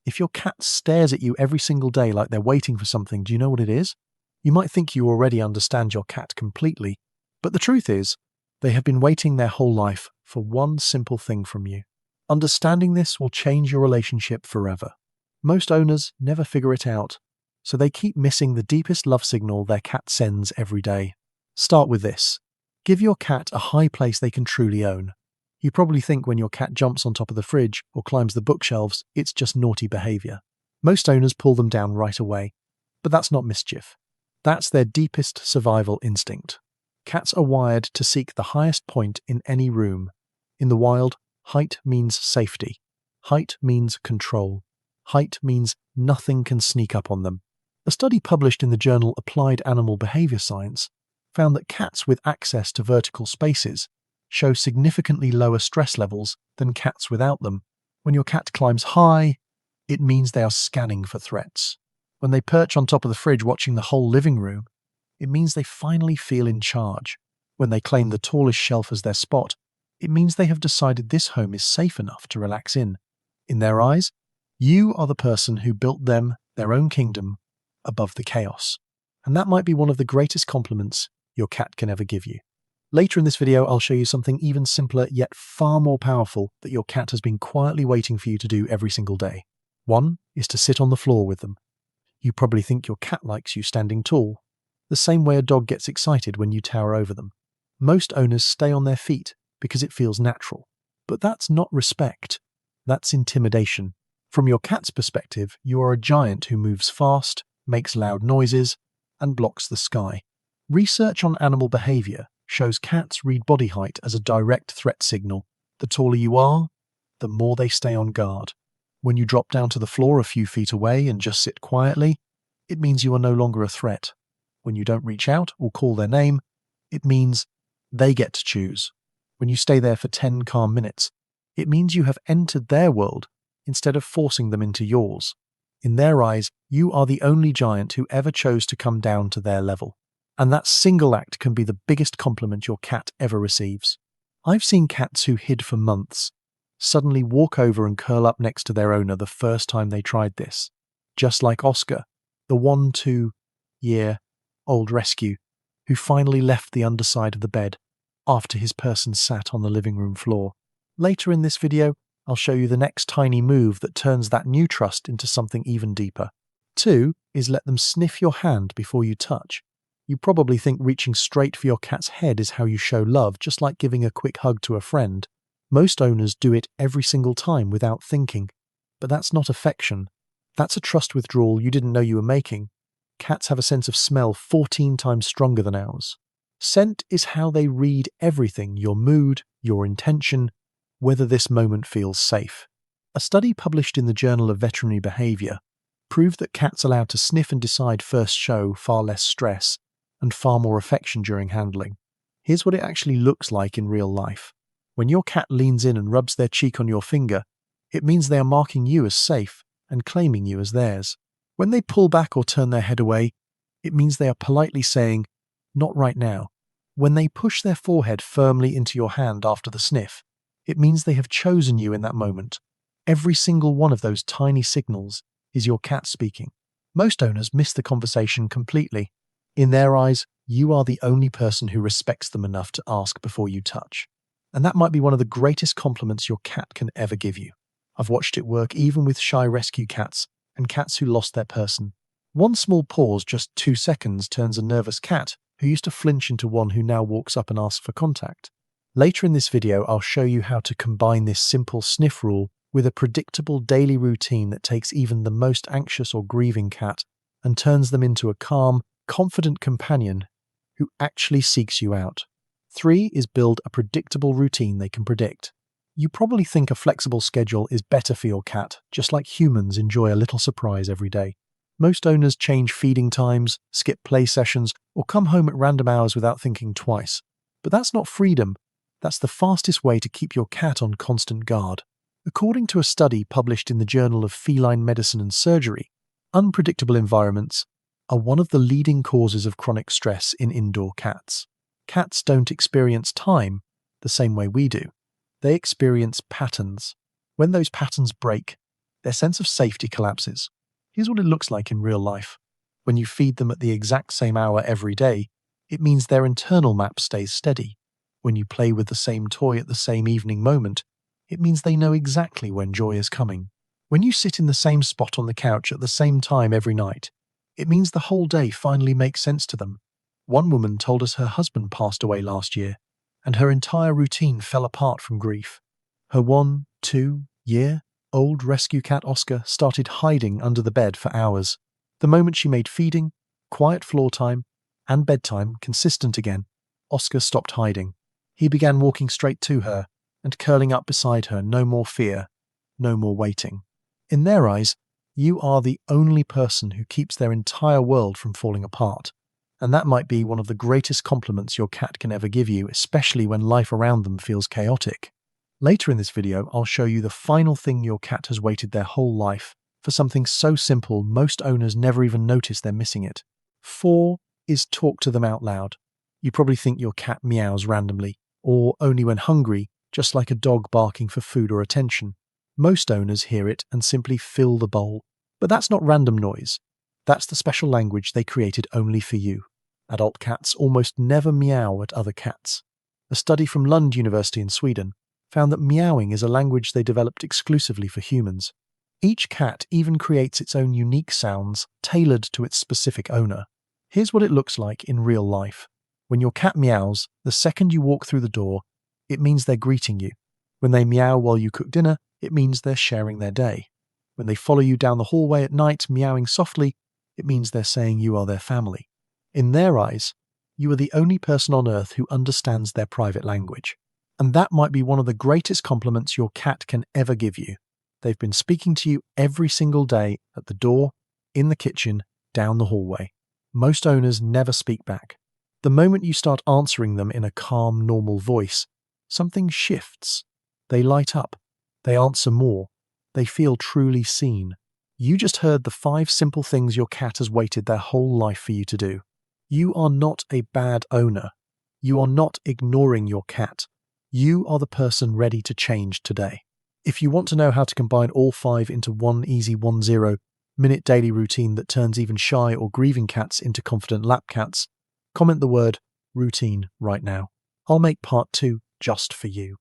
If your cat stares at you every single day like they're waiting for something, do you know what it is? You might think you already understand your cat completely, but the truth is, they have been waiting their whole life for one simple thing from you. Understanding this will change your relationship forever. Most owners never figure it out, so they keep missing the deepest love signal their cat sends every day. Start with this. Give your cat a high place they can truly own. You probably think when your cat jumps on top of the fridge or climbs the bookshelves, it's just naughty behavior. Most owners pull them down right away, but that's not mischief. That's their deepest survival instinct. Cats are wired to seek the highest point in any room. In the wild, height means safety. Height means control. Height means nothing can sneak up on them. A study published in the journal Applied Animal Behavior Science found that cats with access to vertical spaces show significantly lower stress levels than cats without them. When your cat climbs high, it means they are scanning for threats. When they perch on top of the fridge watching the whole living room, it means they finally feel in charge. When they claim the tallest shelf as their spot, it means they have decided this home is safe enough to relax in. In their eyes, you are the person who built them their own kingdom above the chaos. And that might be one of the greatest compliments your cat can ever give you. Later in this video, I'll show you something even simpler yet far more powerful that your cat has been quietly waiting for you to do every single day. One is to sit on the floor with them. You probably think your cat likes you standing tall, the same way a dog gets excited when you tower over them. Most owners stay on their feet because it feels natural. But that's not respect. That's intimidation. From your cat's perspective, you are a giant who moves fast, makes loud noises, and blocks the sky. Research on animal behavior shows cats read body height as a direct threat signal. The taller you are, the more they stay on guard. When you drop down to the floor a few feet away and just sit quietly, it means you are no longer a threat. When you don't reach out or call their name, it means they get to choose. When you stay there for 10 calm minutes, it means you have entered their world instead of forcing them into yours. In their eyes, you are the only giant who ever chose to come down to their level. And that single act can be the biggest compliment your cat ever receives. I've seen cats who hid for months suddenly walk over and curl up next to their owner the first time they tried this. Just like Oscar, the 1-2-year-old rescue who finally left the underside of the bed after his person sat on the living room floor. Later in this video, I'll show you the next tiny move that turns that new trust into something even deeper. 2 is let them sniff your hand before you touch. You probably think reaching straight for your cat's head is how you show love, just like giving a quick hug to a friend. Most owners do it every single time without thinking. But that's not affection. That's a trust withdrawal you didn't know you were making. Cats have a sense of smell 14 times stronger than ours. Scent is how they read everything: your mood, your intention, whether this moment feels safe. A study published in the Journal of Veterinary Behavior proved that cats allowed to sniff and decide first show far less stress and far more affection during handling. Here's what it actually looks like in real life. When your cat leans in and rubs their cheek on your finger, it means they are marking you as safe and claiming you as theirs. When they pull back or turn their head away, it means they are politely saying, "Not right now." When they push their forehead firmly into your hand after the sniff, it means they have chosen you in that moment. Every single one of those tiny signals is your cat speaking. Most owners miss the conversation completely. In their eyes, you are the only person who respects them enough to ask before you touch. And that might be one of the greatest compliments your cat can ever give you. I've watched it work even with shy rescue cats and cats who lost their person. One small pause, just 2 seconds, turns a nervous cat who used to flinch into one who now walks up and asks for contact. Later in this video, I'll show you how to combine this simple sniff rule with a predictable daily routine that takes even the most anxious or grieving cat and turns them into a calm, confident companion who actually seeks you out. 3 is build a predictable routine they can predict. You probably think a flexible schedule is better for your cat, just like humans enjoy a little surprise every day. Most owners change feeding times, skip play sessions, or come home at random hours without thinking twice. But that's not freedom. That's the fastest way to keep your cat on constant guard. According to a study published in the Journal of Feline Medicine and Surgery, unpredictable environments are one of the leading causes of chronic stress in indoor cats. Cats don't experience time the same way we do. They experience patterns. When those patterns break, their sense of safety collapses. Here's what it looks like in real life. When you feed them at the exact same hour every day, it means their internal map stays steady. When you play with the same toy at the same evening moment, it means they know exactly when joy is coming. When you sit in the same spot on the couch at the same time every night, it means the whole day finally makes sense to them. One woman told us her husband passed away last year, and her entire routine fell apart from grief. Her 1-2-year-old rescue cat Oscar started hiding under the bed for hours. The moment she made feeding, quiet floor time, and bedtime consistent again, Oscar stopped hiding. He began walking straight to her and curling up beside her, no more fear, no more waiting. In their eyes, you are the only person who keeps their entire world from falling apart. And that might be one of the greatest compliments your cat can ever give you, especially when life around them feels chaotic. Later in this video, I'll show you the final thing your cat has waited their whole life for, something so simple most owners never even notice they're missing it. 4 is talk to them out loud. You probably think your cat meows randomly, or only when hungry, just like a dog barking for food or attention. Most owners hear it and simply fill the bowl. But that's not random noise. That's the special language they created only for you. Adult cats almost never meow at other cats. A study from Lund University in Sweden found that meowing is a language they developed exclusively for humans. Each cat even creates its own unique sounds tailored to its specific owner. Here's what it looks like in real life. When your cat meows, the second you walk through the door, it means they're greeting you. When they meow while you cook dinner, it means they're sharing their day. When they follow you down the hallway at night, meowing softly, it means they're saying you are their family. In their eyes, you are the only person on earth who understands their private language. And that might be one of the greatest compliments your cat can ever give you. They've been speaking to you every single day at the door, in the kitchen, down the hallway. Most owners never speak back. The moment you start answering them in a calm, normal voice, something shifts. They light up. They answer more. They feel truly seen. You just heard the 5 simple things your cat has waited their whole life for you to do. You are not a bad owner. You are not ignoring your cat. You are the person ready to change today. If you want to know how to combine all 5 into one easy 10-minute daily routine that turns even shy or grieving cats into confident lap cats, comment the word routine right now. I'll make part 2 just for you.